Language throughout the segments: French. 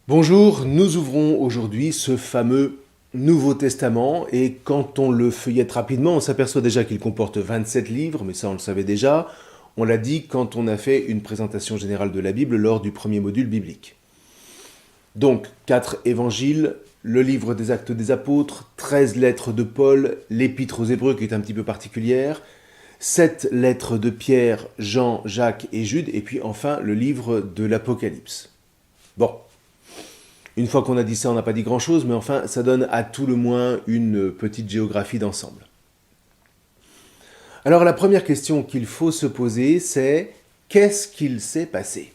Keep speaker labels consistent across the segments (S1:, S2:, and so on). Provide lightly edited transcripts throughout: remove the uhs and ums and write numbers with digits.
S1: Bonjour, nous ouvrons aujourd'hui ce fameux Nouveau Testament et quand on le feuillette rapidement, on s'aperçoit déjà qu'il comporte 27 livres, mais ça on le savait déjà. On l'a dit quand on a fait une présentation générale de la Bible lors du premier module biblique. Donc, 4 évangiles, le livre des Actes des Apôtres, 13 lettres de Paul, l'épître aux Hébreux qui est un petit peu particulière, 7 lettres de Pierre, Jean, Jacques et Jude, et puis enfin le livre de l'Apocalypse. Bon. Une fois qu'on a dit ça, on n'a pas dit grand-chose, mais enfin, ça donne à tout le moins une petite géographie d'ensemble. Alors la première question qu'il faut se poser, c'est qu'est-ce qu'il s'est passé ?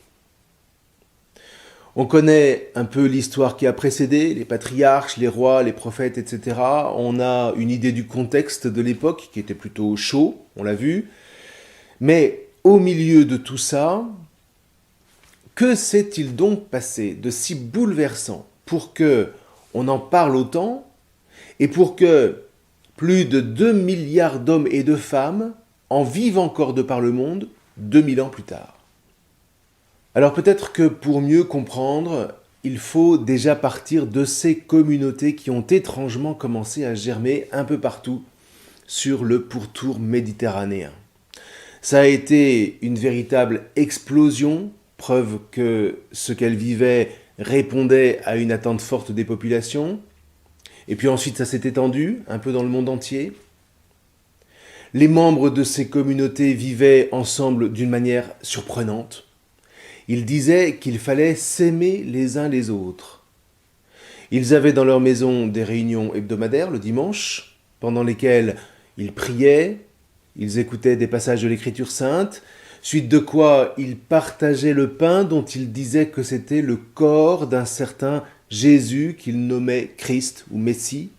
S1: On connaît un peu l'histoire qui a précédé, les patriarches, les rois, les prophètes, etc. On a une idée du contexte de l'époque qui était plutôt chaud, on l'a vu. Mais au milieu de tout ça, que s'est-il donc passé de si bouleversant pour que on en parle autant et pour que plus de 2 milliards d'hommes et de femmes en vivent encore de par le monde 2000 ans plus tard? Alors peut-être que pour mieux comprendre, il faut déjà partir de ces communautés qui ont étrangement commencé à germer un peu partout sur le pourtour méditerranéen. Ça a été une véritable explosion, preuve que ce qu'elles vivaient répondait à une attente forte des populations. Et puis ensuite, ça s'est étendu un peu dans le monde entier. Les membres de ces communautés vivaient ensemble d'une manière surprenante. Ils disaient qu'il fallait s'aimer les uns les autres. Ils avaient dans leur maison des réunions hebdomadaires le dimanche, pendant lesquelles ils priaient, ils écoutaient des passages de l'Écriture sainte, suite de quoi ils partageaient le pain dont ils disaient que c'était le corps d'un certain Jésus qu'ils nommaient Christ ou Messie.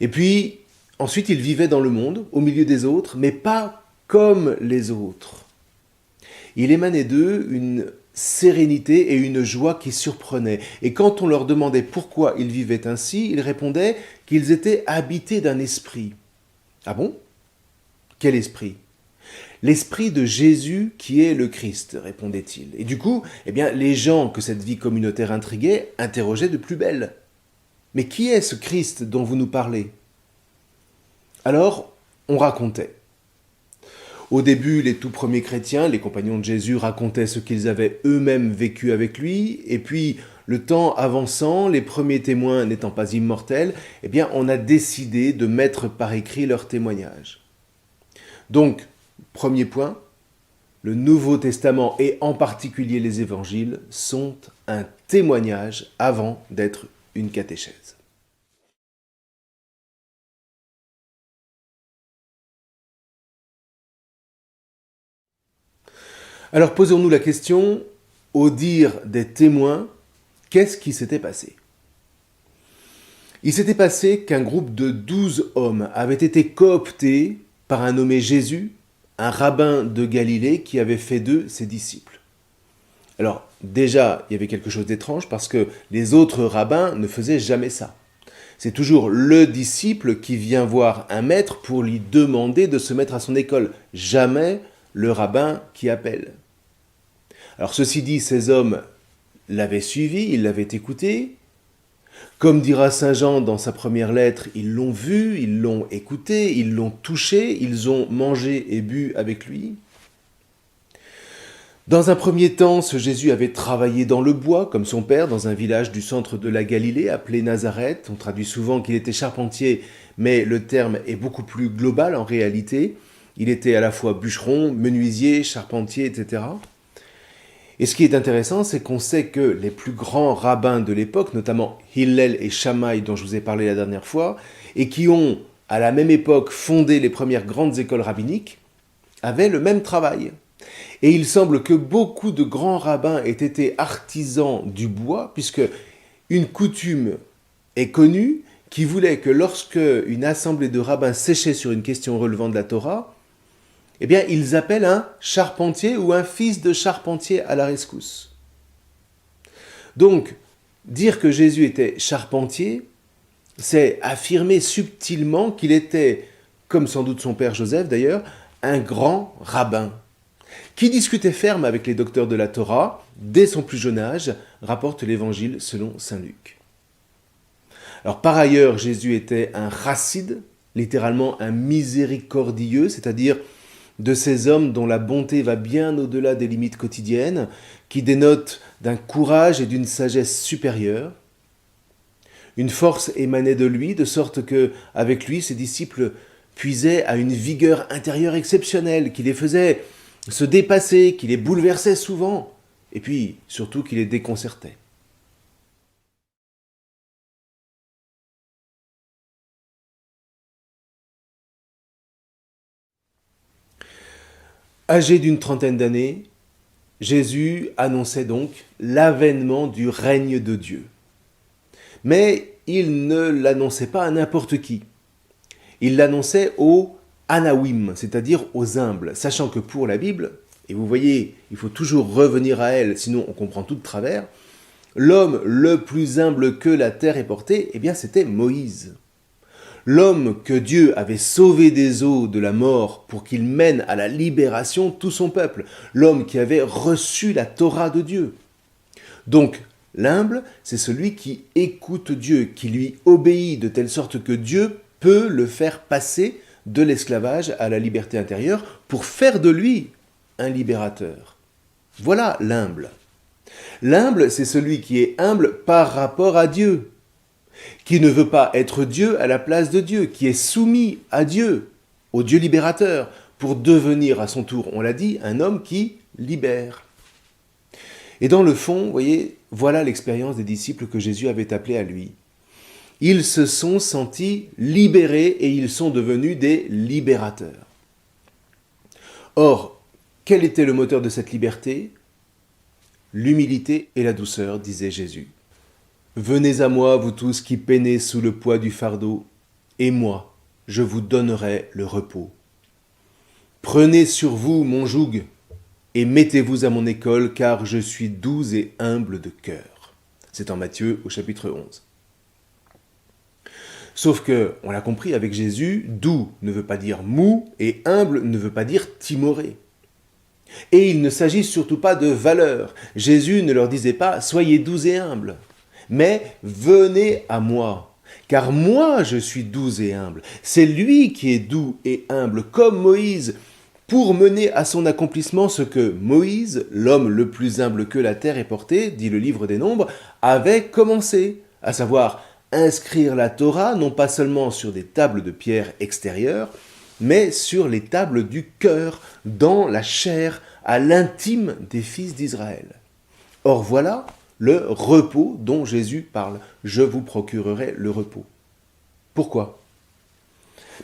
S1: Et puis, ensuite, ils vivaient dans le monde, au milieu des autres, mais pas comme les autres. Il émanait d'eux une sérénité et une joie qui surprenaient. Et quand on leur demandait pourquoi ils vivaient ainsi, ils répondaient qu'ils étaient habités d'un esprit. Ah bon ? Quel esprit ? L'esprit de Jésus qui est le Christ, répondait-il. Et du coup, les gens que cette vie communautaire intriguait interrogeaient de plus belle. Mais qui est ce Christ dont vous nous parlez ? Alors, on racontait. Au début, les tout premiers chrétiens, les compagnons de Jésus, racontaient ce qu'ils avaient eux-mêmes vécu avec lui, et puis, le temps avançant, les premiers témoins n'étant pas immortels, on a décidé de mettre par écrit leurs témoignages. Donc, premier point, le Nouveau Testament et en particulier les évangiles sont un témoignage avant d'être une catéchèse. Alors posons-nous la question, au dire des témoins, qu'est-ce qui s'était passé ? Il s'était passé qu'un groupe de 12 hommes avait été cooptés par un nommé Jésus, un rabbin de Galilée qui avait fait d'eux ses disciples. Alors déjà, il y avait quelque chose d'étrange parce que les autres rabbins ne faisaient jamais ça. C'est toujours le disciple qui vient voir un maître pour lui demander de se mettre à son école, jamais le rabbin qui appelle. Alors ceci dit, ces hommes l'avaient suivi, ils l'avaient écouté. Comme dira Saint Jean dans sa première lettre, ils l'ont vu, ils l'ont écouté, ils l'ont touché, ils ont mangé et bu avec lui. Dans un premier temps, ce Jésus avait travaillé dans le bois, comme son père, dans un village du centre de la Galilée, appelé Nazareth. On traduit souvent qu'il était charpentier, mais le terme est beaucoup plus global en réalité. Il était à la fois bûcheron, menuisier, charpentier, etc. Et ce qui est intéressant, c'est qu'on sait que les plus grands rabbins de l'époque, notamment Hillel et Shammai, dont je vous ai parlé la dernière fois, et qui ont, à la même époque, fondé les premières grandes écoles rabbiniques, avaient le même travail. Et il semble que beaucoup de grands rabbins aient été artisans du bois, puisque une coutume est connue qui voulait que lorsque une assemblée de rabbins séchait sur une question relevant de la Torah, ils appellent un charpentier ou un fils de charpentier à la rescousse. Donc, dire que Jésus était charpentier, c'est affirmer subtilement qu'il était, comme sans doute son père Joseph d'ailleurs, un grand rabbin. qui discutait ferme avec les docteurs de la Torah dès son plus jeune âge, rapporte l'Évangile selon saint Luc. Alors par ailleurs, Jésus était un chassid, littéralement un miséricordieux, c'est-à-dire de ces hommes dont la bonté va bien au-delà des limites quotidiennes, qui dénotent d'un courage et d'une sagesse supérieure. Une force émanait de lui, de sorte que, avec lui, ses disciples puisaient à une vigueur intérieure exceptionnelle, qui les faisait se dépasser, qui les bouleversait souvent, et puis surtout qui les déconcertait. Âgé d'une trentaine d'années, Jésus annonçait donc l'avènement du règne de Dieu. Mais il ne l'annonçait pas à n'importe qui. Il l'annonçait aux Anawim, c'est-à-dire aux humbles, sachant que pour la Bible, et vous voyez, il faut toujours revenir à elle, sinon on comprend tout de travers, l'homme le plus humble que la terre ait porté, eh bien c'était Moïse. L'homme que Dieu avait sauvé des eaux de la mort pour qu'il mène à la libération tout son peuple. L'homme qui avait reçu la Torah de Dieu. Donc, l'humble, c'est celui qui écoute Dieu, qui lui obéit de telle sorte que Dieu peut le faire passer de l'esclavage à la liberté intérieure pour faire de lui un libérateur. Voilà l'humble. L'humble, c'est celui qui est humble par rapport à Dieu, qui ne veut pas être Dieu à la place de Dieu, qui est soumis à Dieu, au Dieu libérateur, pour devenir à son tour, on l'a dit, un homme qui libère. Et dans le fond, vous voyez, voilà l'expérience des disciples que Jésus avait appelés à lui. Ils se sont sentis libérés et ils sont devenus des libérateurs. Or, quel était le moteur de cette liberté ? L'humilité et la douceur, disait Jésus. Venez à moi, vous tous qui peinez sous le poids du fardeau, et moi, je vous donnerai le repos. Prenez sur vous mon joug, et mettez-vous à mon école, car je suis doux et humble de cœur. C'est en Matthieu au chapitre 11. Sauf que, on l'a compris avec Jésus, doux ne veut pas dire mou, et humble ne veut pas dire timoré. Et il ne s'agit surtout pas de valeur. Jésus ne leur disait pas « soyez doux et humbles ». Mais venez à moi, car moi je suis doux et humble. C'est lui qui est doux et humble, comme Moïse, pour mener à son accomplissement ce que Moïse, l'homme le plus humble que la terre ait porté, dit le livre des Nombres, avait commencé, à savoir inscrire la Torah non pas seulement sur des tables de pierre extérieures, mais sur les tables du cœur, dans la chair, à l'intime des fils d'Israël. Or voilà le repos dont Jésus parle. Je vous procurerai le repos. Pourquoi ?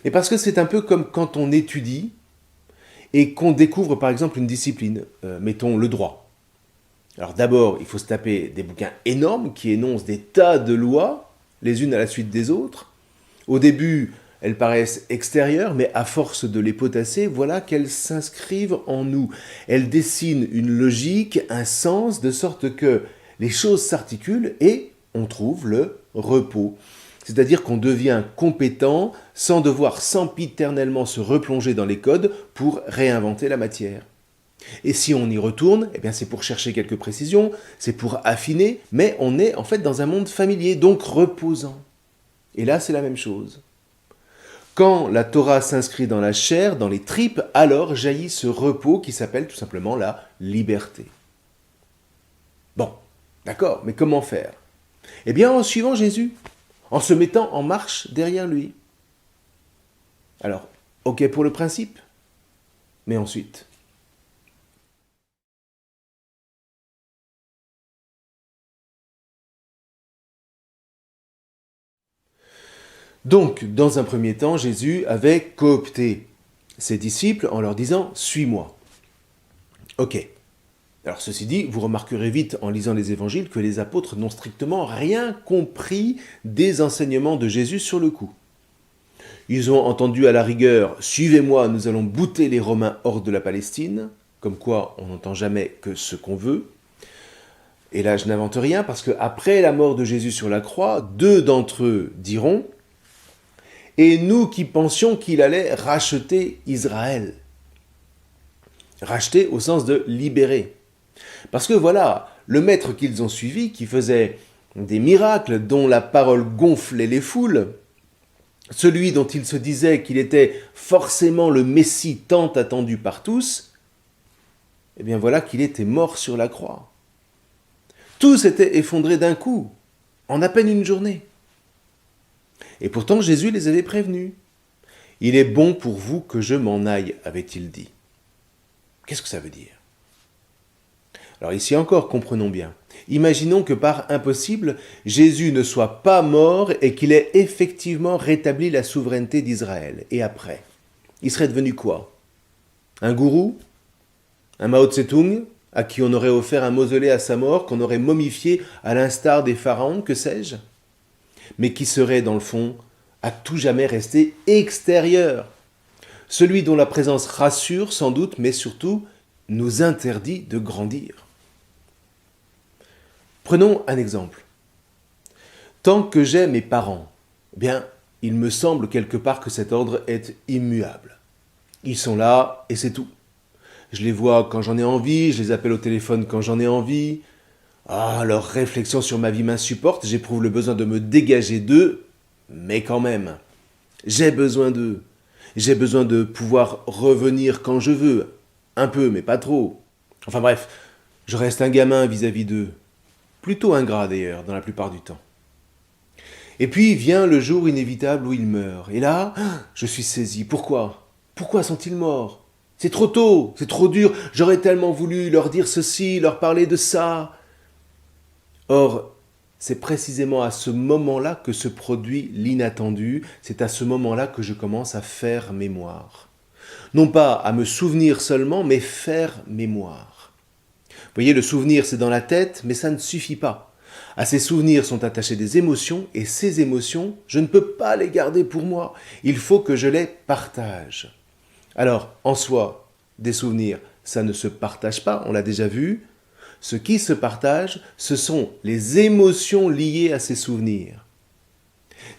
S1: Mais parce que c'est un peu comme quand on étudie et qu'on découvre par exemple une discipline, mettons le droit. Alors d'abord, il faut se taper des bouquins énormes qui énoncent des tas de lois, les unes à la suite des autres. Au début, elles paraissent extérieures, mais à force de les potasser, voilà qu'elles s'inscrivent en nous. Elles dessinent une logique, un sens, de sorte que les choses s'articulent et on trouve le repos. C'est-à-dire qu'on devient compétent sans devoir sempiternellement se replonger dans les codes pour réinventer la matière. Et si on y retourne, eh bien c'est pour chercher quelques précisions, c'est pour affiner, mais on est en fait dans un monde familier, donc reposant. Et là, c'est la même chose. Quand la Torah s'inscrit dans la chair, dans les tripes, alors jaillit ce repos qui s'appelle tout simplement la liberté. Bon, d'accord, mais comment faire ? Eh bien, en suivant Jésus, en se mettant en marche derrière lui. Alors, ok pour le principe, mais ensuite. Donc, dans un premier temps, Jésus avait coopté ses disciples en leur disant « Suis-moi ». Ok. Alors ceci dit, vous remarquerez vite en lisant les évangiles que les apôtres n'ont strictement rien compris des enseignements de Jésus sur le coup. Ils ont entendu à la rigueur « Suivez-moi, nous allons bouter les Romains hors de la Palestine », comme quoi on n'entend jamais que ce qu'on veut. Et là, je n'invente rien parce qu'après la mort de Jésus sur la croix, 2 d'entre eux diront « Et nous qui pensions qu'il allait racheter Israël ». Racheter au sens de libérer. Parce que voilà, le maître qu'ils ont suivi, qui faisait des miracles dont la parole gonflait les foules, celui dont ils se disaient qu'il était forcément le Messie tant attendu par tous, eh bien voilà qu'il était mort sur la croix. Tout s'était effondré d'un coup, en à peine une journée. Et pourtant Jésus les avait prévenus. « Il est bon pour vous que je m'en aille », avait-il dit. Qu'est-ce que ça veut dire ? Alors ici encore, comprenons bien. Imaginons que par impossible, Jésus ne soit pas mort et qu'il ait effectivement rétabli la souveraineté d'Israël. Et après, il serait devenu quoi ? Un gourou ? Un Mao Tse-tung, à qui on aurait offert un mausolée à sa mort, qu'on aurait momifié à l'instar des pharaons, que sais-je ? Mais qui serait, dans le fond, à tout jamais resté extérieur. Celui dont la présence rassure sans doute, mais surtout nous interdit de grandir. Prenons un exemple. Tant que j'ai mes parents, eh bien, il me semble quelque part que cet ordre est immuable. Ils sont là et c'est tout. Je les vois quand j'en ai envie, je les appelle au téléphone quand j'en ai envie. Leurs réflexions sur ma vie m'insupportent, j'éprouve le besoin de me dégager d'eux, mais quand même, j'ai besoin d'eux. J'ai besoin de pouvoir revenir quand je veux, un peu, mais pas trop. Enfin bref, je reste un gamin vis-à-vis d'eux. Plutôt ingrat d'ailleurs, dans la plupart du temps. Et puis vient le jour inévitable où ils meurent. Et là, je suis saisi. Pourquoi ? Pourquoi sont-ils morts ? C'est trop tôt, c'est trop dur. J'aurais tellement voulu leur dire ceci, leur parler de ça. Or, c'est précisément à ce moment-là que se produit l'inattendu. C'est à ce moment-là que je commence à faire mémoire. Non pas à me souvenir seulement, mais faire mémoire. Vous voyez, le souvenir, c'est dans la tête, mais ça ne suffit pas. À ces souvenirs sont attachées des émotions, et ces émotions, je ne peux pas les garder pour moi. Il faut que je les partage. Alors, en soi, des souvenirs, ça ne se partage pas, on l'a déjà vu. Ce qui se partage, ce sont les émotions liées à ces souvenirs.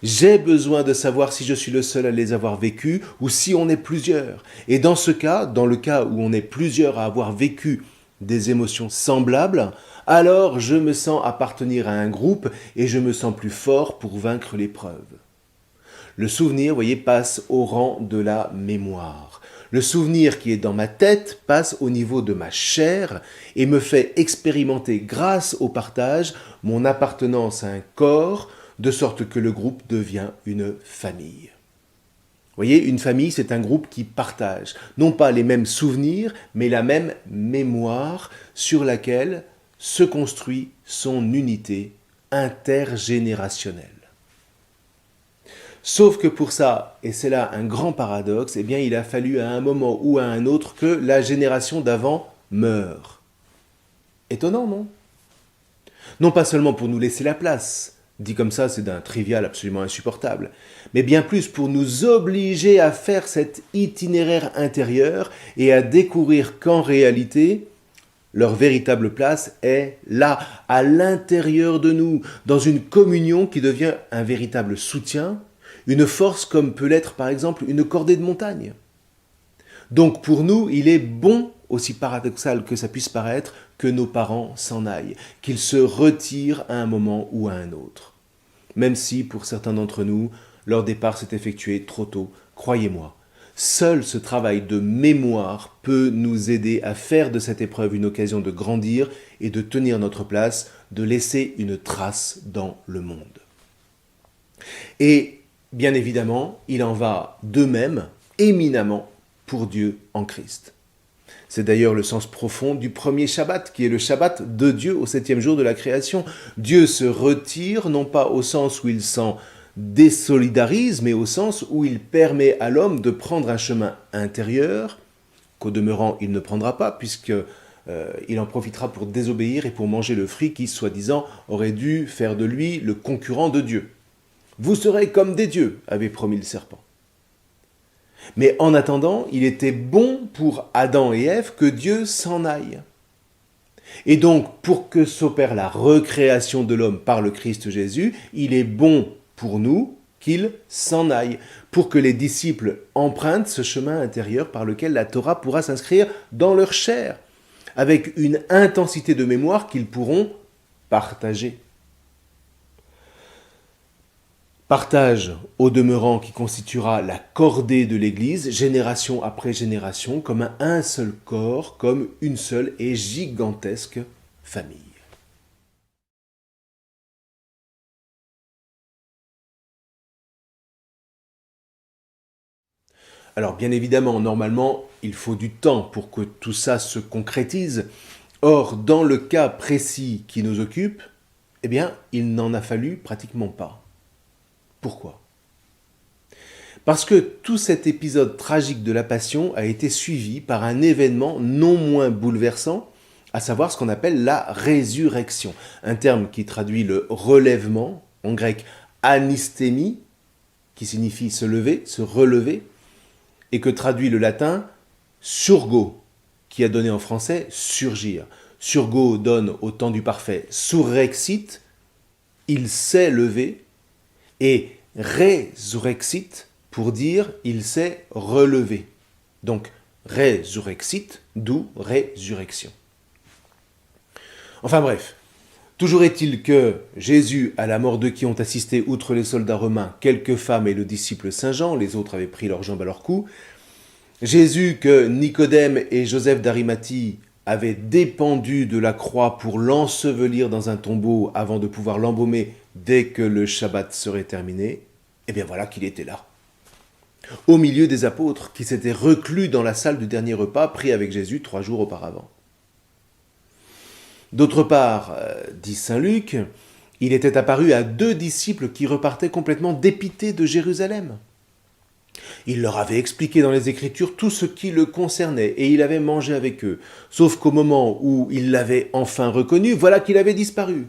S1: J'ai besoin de savoir si je suis le seul à les avoir vécus ou si on est plusieurs. Et dans ce cas, dans le cas où on est plusieurs à avoir vécu des émotions semblables, alors je me sens appartenir à un groupe et je me sens plus fort pour vaincre l'épreuve. Le souvenir, vous voyez, passe au rang de la mémoire. Le souvenir qui est dans ma tête passe au niveau de ma chair et me fait expérimenter, grâce au partage, mon appartenance à un corps, de sorte que le groupe devient une famille. Vous voyez, une famille, c'est un groupe qui partage, non pas les mêmes souvenirs, mais la même mémoire sur laquelle se construit son unité intergénérationnelle. Sauf que pour ça, et c'est là un grand paradoxe, eh bien il a fallu à un moment ou à un autre que la génération d'avant meure. Étonnant, non ? Non pas seulement pour nous laisser la place, dit comme ça, c'est d'un trivial absolument insupportable, mais bien plus pour nous obliger à faire cet itinéraire intérieur et à découvrir qu'en réalité, leur véritable place est là, à l'intérieur de nous, dans une communion qui devient un véritable soutien, une force comme peut l'être par exemple une cordée de montagne. Donc pour nous, il est bon, aussi paradoxal que ça puisse paraître, que nos parents s'en aillent, qu'ils se retirent à un moment ou à un autre. Même si, pour certains d'entre nous, leur départ s'est effectué trop tôt, croyez-moi, seul ce travail de mémoire peut nous aider à faire de cette épreuve une occasion de grandir et de tenir notre place, de laisser une trace dans le monde. Et bien évidemment, il en va de même, éminemment, pour Dieu en Christ. C'est d'ailleurs le sens profond du premier Shabbat, qui est le Shabbat de Dieu au 7e jour de la création. Dieu se retire, non pas au sens où il s'en désolidarise, mais au sens où il permet à l'homme de prendre un chemin intérieur, qu'au demeurant il ne prendra pas, puisqu'il en profitera pour désobéir et pour manger le fruit qui, soi-disant, aurait dû faire de lui le concurrent de Dieu. « Vous serez comme des dieux », avait promis le serpent. Mais en attendant, il était bon pour Adam et Ève que Dieu s'en aille. Et donc, pour que s'opère la recréation de l'homme par le Christ Jésus, il est bon pour nous qu'il s'en aille, pour que les disciples empruntent ce chemin intérieur par lequel la Torah pourra s'inscrire dans leur chair, avec une intensité de mémoire qu'ils pourront partager. Partage au demeurant qui constituera la cordée de l'Église, génération après génération, comme un seul corps, comme une seule et gigantesque famille. Alors bien évidemment, normalement, il faut du temps pour que tout ça se concrétise. Or, dans le cas précis qui nous occupe, eh bien, il n'en a fallu pratiquement pas. Pourquoi ? Parce que tout cet épisode tragique de la Passion a été suivi par un événement non moins bouleversant, à savoir ce qu'on appelle la résurrection, un terme qui traduit le relèvement, en grec anistémie, qui signifie se lever, se relever, et que traduit le latin surgo, qui a donné en français surgir. Surgo donne au temps du parfait surrexit, il s'est levé, et résurrexit pour dire il s'est relevé. Donc résurrexit, d'où résurrection. Enfin bref, toujours est-il que Jésus, à la mort de qui ont assisté, outre les soldats romains, quelques femmes et le disciple Saint Jean, les autres avaient pris leurs jambes à leur cou, Jésus que Nicodème et Joseph d'Arimathie avaient dépendu de la croix pour l'ensevelir dans un tombeau avant de pouvoir l'embaumer dès que le Shabbat serait terminé, eh bien voilà qu'il était là. Au milieu des apôtres qui s'étaient reclus dans la salle du dernier repas pris avec Jésus 3 jours auparavant. D'autre part, dit saint Luc, il était apparu à 2 disciples qui repartaient complètement dépités de Jérusalem. Il leur avait expliqué dans les Écritures tout ce qui le concernait et il avait mangé avec eux. Sauf qu'au moment où il l'avait enfin reconnu, voilà qu'il avait disparu.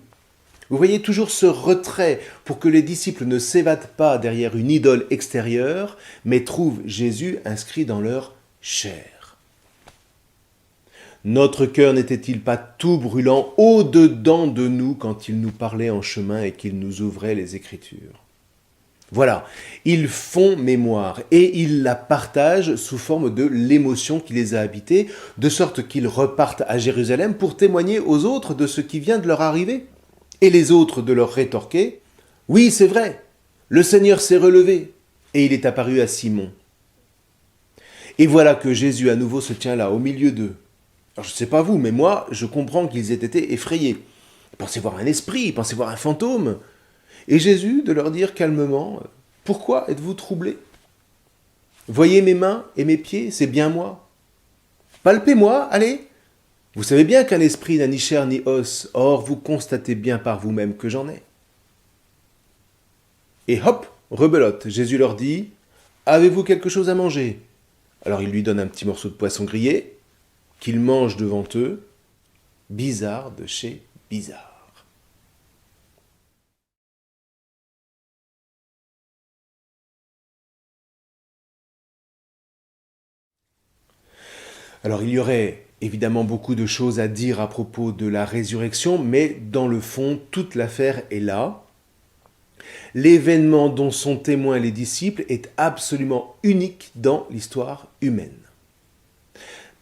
S1: Vous voyez toujours ce retrait pour que les disciples ne s'évadent pas derrière une idole extérieure, mais trouvent Jésus inscrit dans leur chair. Notre cœur n'était-il pas tout brûlant au-dedans de nous quand il nous parlait en chemin et qu'il nous ouvrait les Écritures ? Voilà, ils font mémoire et ils la partagent sous forme de l'émotion qui les a habités, de sorte qu'ils repartent à Jérusalem pour témoigner aux autres de ce qui vient de leur arriver. Et les autres de leur rétorquer « Oui, c'est vrai, le Seigneur s'est relevé et il est apparu à Simon. » Et voilà que Jésus à nouveau se tient là, au milieu d'eux. Alors je ne sais pas vous, mais moi, je comprends qu'ils aient été effrayés. Ils pensaient voir un esprit, ils pensaient voir un fantôme. Et Jésus de leur dire calmement « Pourquoi êtes-vous troublés ? Voyez mes mains et mes pieds, c'est bien moi. Palpez-moi, allez !» Vous savez bien qu'un esprit n'a ni chair ni os, or vous constatez bien par vous-même que j'en ai. Et hop, rebelote, Jésus leur dit « Avez-vous quelque chose à manger ?» Alors il lui donne un petit morceau de poisson grillé, qu'il mange devant eux, bizarre de chez bizarre. Alors il y aurait évidemment beaucoup de choses à dire à propos de la résurrection, mais dans le fond, toute l'affaire est là. L'événement dont sont témoins les disciples est absolument unique dans l'histoire humaine.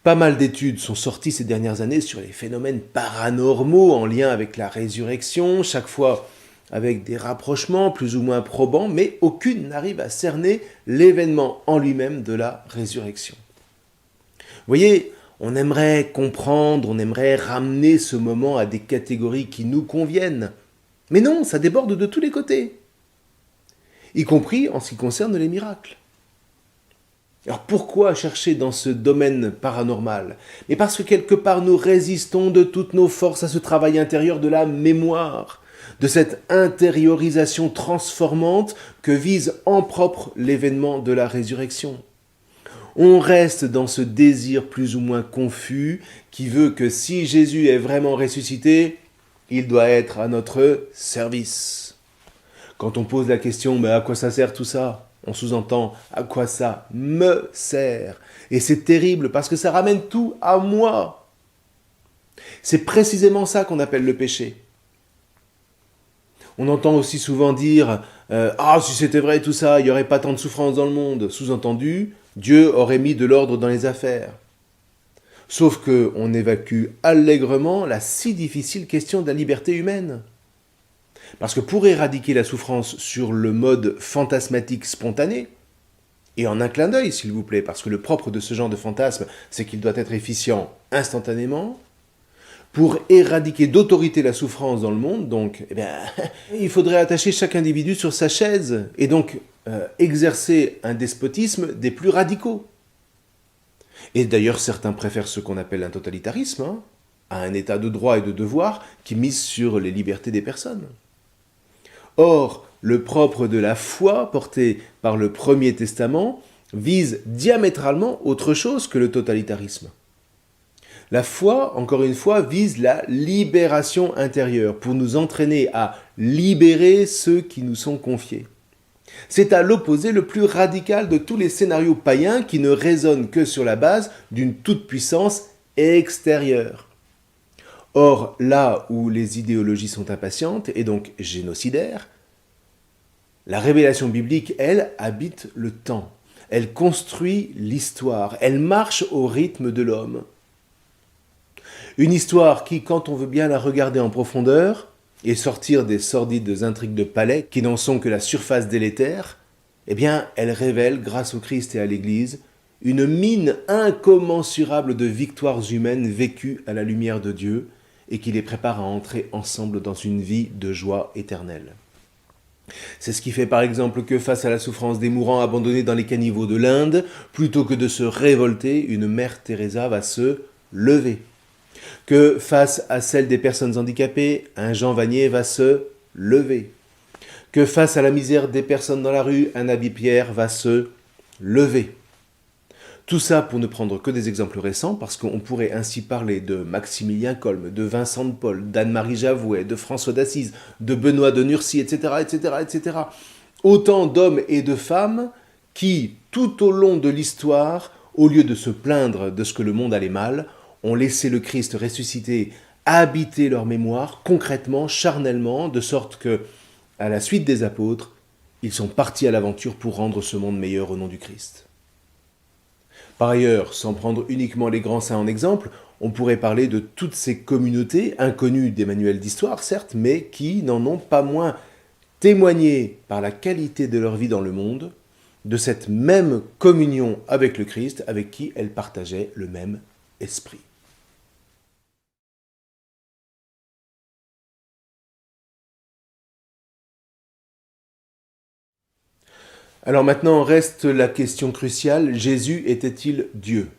S1: Pas mal d'études sont sorties ces dernières années sur les phénomènes paranormaux en lien avec la résurrection, chaque fois avec des rapprochements plus ou moins probants, mais aucune n'arrive à cerner l'événement en lui-même de la résurrection. Vous voyez, on aimerait comprendre, on aimerait ramener ce moment à des catégories qui nous conviennent. Mais non, ça déborde de tous les côtés, y compris en ce qui concerne les miracles. Alors pourquoi chercher dans ce domaine paranormal ? Mais parce que quelque part nous résistons de toutes nos forces à ce travail intérieur de la mémoire, de cette intériorisation transformante que vise en propre l'événement de la résurrection. On reste dans ce désir plus ou moins confus qui veut que si Jésus est vraiment ressuscité, il doit être à notre service. Quand on pose la question « mais à quoi ça sert tout ça ?» on sous-entend « à quoi ça me sert ?» Et c'est terrible parce que ça ramène tout à moi. C'est précisément ça qu'on appelle le péché. On entend aussi souvent dire Ah, si c'était vrai tout ça, il n'y aurait pas tant de souffrance dans le monde. Sous-entendu, Dieu aurait mis de l'ordre dans les affaires. Sauf qu'on évacue allègrement la si difficile question de la liberté humaine. Parce que pour éradiquer la souffrance sur le mode fantasmatique spontané, et en un clin d'œil s'il vous plaît, parce que le propre de ce genre de fantasme, c'est qu'il doit être efficient instantanément, pour éradiquer d'autorité la souffrance dans le monde, donc, il faudrait attacher chaque individu sur sa chaise, et donc exercer un despotisme des plus radicaux. Et d'ailleurs, certains préfèrent ce qu'on appelle un totalitarisme, à un état de droit et de devoir qui mise sur les libertés des personnes. Or, le propre de la foi portée par le Premier Testament vise diamétralement autre chose que le totalitarisme. La foi, encore une fois, vise la libération intérieure pour nous entraîner à libérer ceux qui nous sont confiés. C'est à l'opposé le plus radical de tous les scénarios païens qui ne raisonnent que sur la base d'une toute-puissance extérieure. Or, là où les idéologies sont impatientes et donc génocidaires, la révélation biblique, elle, habite le temps. Elle construit l'histoire. Elle marche au rythme de l'homme. Une histoire qui, quand on veut bien la regarder en profondeur et sortir des sordides intrigues de palais qui n'en sont que la surface délétère, eh bien, elle révèle, grâce au Christ et à l'Église, une mine incommensurable de victoires humaines vécues à la lumière de Dieu et qui les prépare à entrer ensemble dans une vie de joie éternelle. C'est ce qui fait par exemple que face à la souffrance des mourants abandonnés dans les caniveaux de l'Inde, plutôt que de se révolter, une mère Teresa va se lever. Que face à celle des personnes handicapées, un Jean Vanier va se lever. Que face à la misère des personnes dans la rue, un Abbé Pierre va se lever. Tout ça pour ne prendre que des exemples récents, parce qu'on pourrait ainsi parler de Maximilien Kolbe, de Vincent de Paul, d'Anne-Marie Javouet, de François d'Assise, de Benoît de Nursie, etc., etc., etc. Autant d'hommes et de femmes qui, tout au long de l'histoire, au lieu de se plaindre de ce que le monde allait mal, ont laissé le Christ ressuscité habiter leur mémoire, concrètement, charnellement, de sorte que, à la suite des apôtres, ils sont partis à l'aventure pour rendre ce monde meilleur au nom du Christ. Par ailleurs, sans prendre uniquement les grands saints en exemple, on pourrait parler de toutes ces communautés, inconnues des manuels d'histoire, certes, mais qui n'en ont pas moins témoigné par la qualité de leur vie dans le monde, de cette même communion avec le Christ, avec qui elles partageaient le même esprit. Alors maintenant reste la question cruciale, Jésus était-il Dieu ?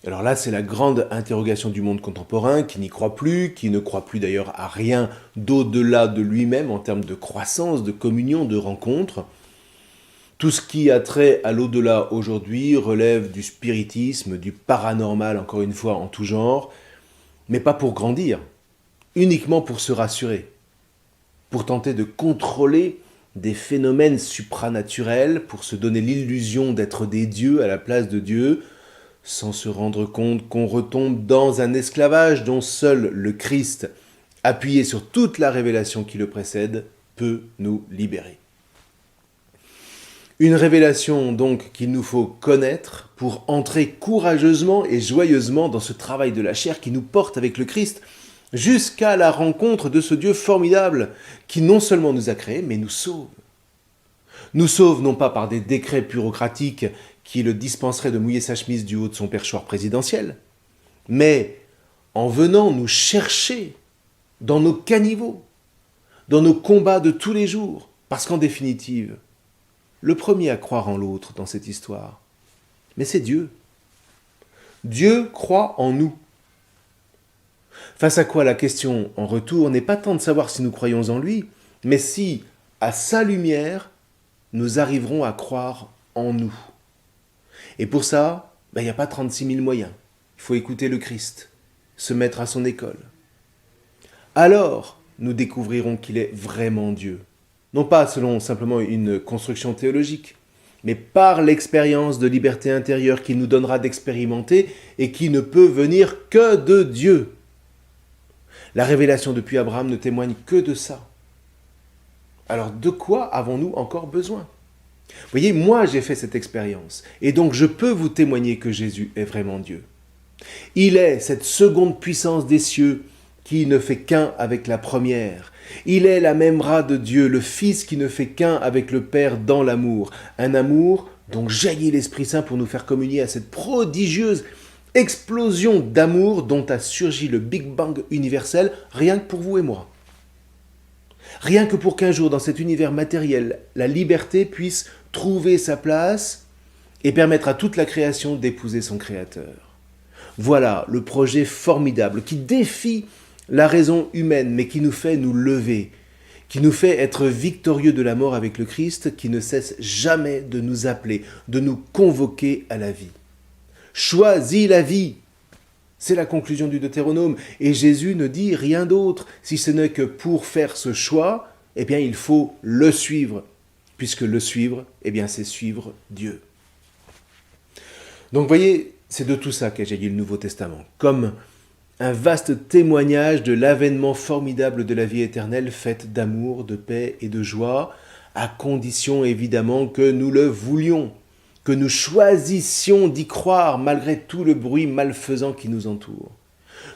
S1: Alors là, c'est la grande interrogation du monde contemporain qui n'y croit plus, qui ne croit plus d'ailleurs à rien d'au-delà de lui-même en termes de croissance, de communion, de rencontre. Tout ce qui a trait à l'au-delà aujourd'hui relève du spiritisme, du paranormal, encore une fois, en tout genre, mais pas pour grandir, uniquement pour se rassurer, pour tenter de contrôler des phénomènes supranaturels, pour se donner l'illusion d'être des dieux à la place de Dieu, sans se rendre compte qu'on retombe dans un esclavage dont seul le Christ, appuyé sur toute la révélation qui le précède, peut nous libérer. Une révélation donc qu'il nous faut connaître pour entrer courageusement et joyeusement dans ce travail de la chair qui nous porte avec le Christ jusqu'à la rencontre de ce Dieu formidable qui non seulement nous a créés, mais nous sauve. Nous sauve non pas par des décrets bureaucratiques qui le dispenseraient de mouiller sa chemise du haut de son perchoir présidentiel, mais en venant nous chercher dans nos caniveaux, dans nos combats de tous les jours, parce qu'en définitive, le premier à croire en l'autre dans cette histoire, mais c'est Dieu. Dieu croit en nous. Face à quoi la question en retour n'est pas tant de savoir si nous croyons en lui, mais si, à sa lumière, nous arriverons à croire en nous. Et pour ça, il n'y a pas 36 000 moyens. Il faut écouter le Christ, se mettre à son école. Alors, nous découvrirons qu'il est vraiment Dieu. Non pas selon simplement une construction théologique, mais par l'expérience de liberté intérieure qu'il nous donnera d'expérimenter et qui ne peut venir que de Dieu. La révélation depuis Abraham ne témoigne que de ça. alors de quoi avons-nous encore besoin? Vous voyez, moi j'ai fait cette expérience, et donc je peux vous témoigner que Jésus est vraiment Dieu. Il est cette seconde puissance des cieux qui ne fait qu'un avec la première. Il est la même ras de Dieu, le Fils qui ne fait qu'un avec le Père dans l'amour. Un amour dont jaillit l'Esprit Saint pour nous faire communier à cette prodigieuse explosion d'amour dont a surgi le Big Bang universel, rien que pour vous et moi. Rien que pour qu'un jour, dans cet univers matériel, la liberté puisse trouver sa place et permettre à toute la création d'épouser son Créateur. Voilà le projet formidable qui défie la raison humaine, mais qui nous fait nous lever, qui nous fait être victorieux de la mort avec le Christ, qui ne cesse jamais de nous appeler, de nous convoquer à la vie. Choisis la vie. C'est la conclusion du Deutéronome. Et Jésus ne dit rien d'autre, si ce n'est que pour faire ce choix, eh bien, il faut le suivre. Puisque le suivre, eh bien, c'est suivre Dieu. Donc, voyez, c'est de tout ça qu'est jailli le Nouveau Testament. Comme un vaste témoignage de l'avènement formidable de la vie éternelle faite d'amour, de paix et de joie, à condition évidemment que nous le voulions, que nous choisissions d'y croire malgré tout le bruit malfaisant qui nous entoure,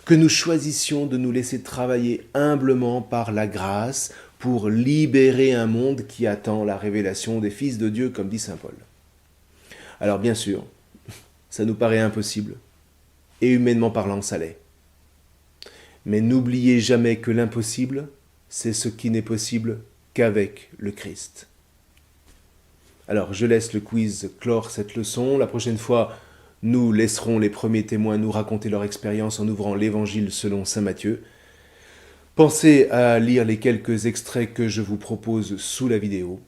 S1: que nous choisissions de nous laisser travailler humblement par la grâce pour libérer un monde qui attend la révélation des fils de Dieu, comme dit saint Paul. Alors bien sûr, ça nous paraît impossible, et humainement parlant, ça l'est. Mais n'oubliez jamais que l'impossible, c'est ce qui n'est possible qu'avec le Christ. Alors, je laisse le quiz clore cette leçon. La prochaine fois, nous laisserons les premiers témoins nous raconter leur expérience en ouvrant l'Évangile selon saint Matthieu. Pensez à lire les quelques extraits que je vous propose sous la vidéo.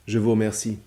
S1: Je vous remercie.